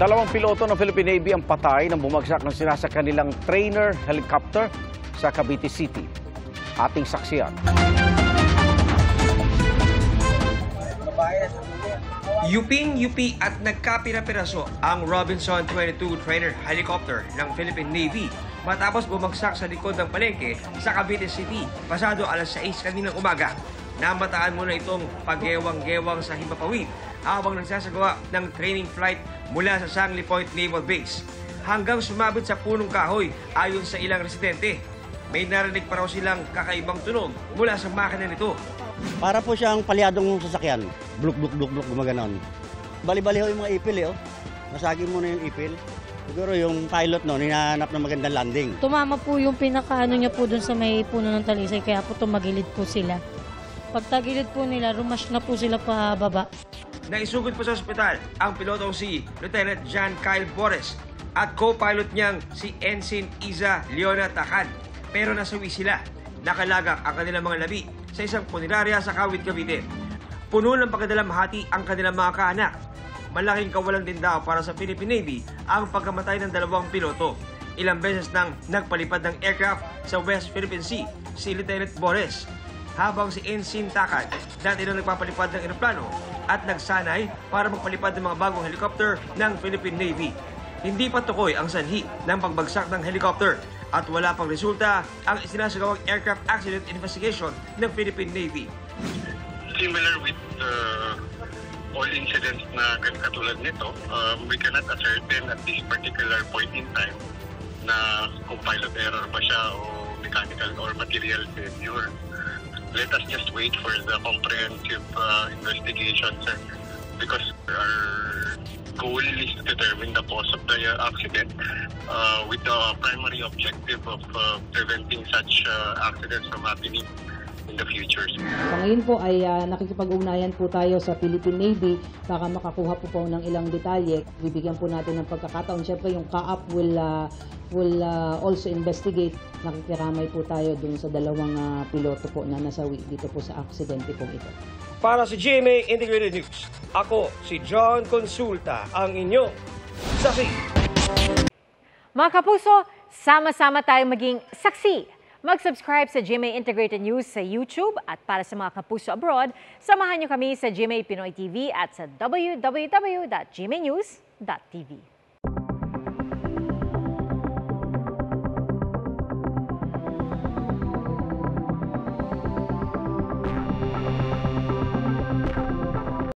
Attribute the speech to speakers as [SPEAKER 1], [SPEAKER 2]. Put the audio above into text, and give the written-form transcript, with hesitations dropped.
[SPEAKER 1] Dalawang piloto ng Philippine Navy ang patay nang bumagsak ng sinasakyan nilang trainer helicopter sa Cavite City. Ating saksiyan.
[SPEAKER 2] UP at nagkapira-piraso ang Robinson 22 trainer helicopter ng Philippine Navy matapos bumagsak sa likod ng palengke sa Cavite City pasado alas 6 kaninang umaga. Namataan muna itong paggewang-gewang sa Himpapawid habang nagsasagawa ng training flight mula sa Sangley Point Naval Base hanggang sumabit sa punong kahoy ayon sa ilang residente. May narinig pa raw silang kakaibang tunog mula sa makina nito.
[SPEAKER 3] Para po siyang palyadong sasakyan. Bluk, bluk, bluk, bluk, gumaganon. Bali-bali ho yung mga ipil eh. Oh. Nasagin mo na yung ipil. Siguro yung pilot no, hinahanap ng magandang landing.
[SPEAKER 4] Tumama po yung pinakaano niya po dun sa may puno ng talisay, kaya po tumagilid po sila. Pagtagilid po nila, rumash na po sila pababa.
[SPEAKER 2] Naisugod po sa ospital ang pilotong si Lieutenant John Kyle Bores at co-pilot niyang si Ensign Iza Leona Tacan. Pero nasawi sila. Nakalagak ang kanilang mga labi sa isang punerarya sa Kawit, Cavite. Puno ng pagkadalamhati ang kanilang mga kaanak. Malaking kawalan din daw para sa Philippine Navy ang pagkamatay ng dalawang piloto. Ilang beses nang nagpalipad ng aircraft sa West Philippine Sea si Lieutenant Bores, habang si Ensign Tacan dati nang nagpapalipad ng eroplano at nagsanay para magpalipad ng mga bagong helicopter ng Philippine Navy. Hindi pa tukoy ang sanhi ng pagbagsak ng helicopter at wala pang resulta ang isinasagawang aircraft accident investigation ng Philippine Navy.
[SPEAKER 5] Similar with all incidents na katulad nito, we cannot ascertain at this particular point in time na kung pilot error ba siya o mechanical or material failure. Let us just wait for the comprehensive investigation, sir, because our goal is to determine the cause of the accident with the primary objective of preventing such accidents from happening in the future.
[SPEAKER 6] Ngayon po ay nakikipag-ugnayan po tayo sa Philippine Navy, baka makakuha po ng ilang detalye. Bibigyan po natin ng pagkakataon. Siyempre yung CAAP will also investigate. Nakikiramay po tayo dun sa dalawang piloto po na nasawi dito po sa aksidente po ito.
[SPEAKER 2] Para sa GMA Integrated News, ako si John Consulta, ang inyong saksi.
[SPEAKER 7] Mga kapuso, sama-sama tayo maging saksi. Mag-subscribe sa GMA Integrated News sa YouTube at para sa mga kapuso abroad, samahan niyo kami sa GMA Pinoy TV at sa www.gmanews.tv.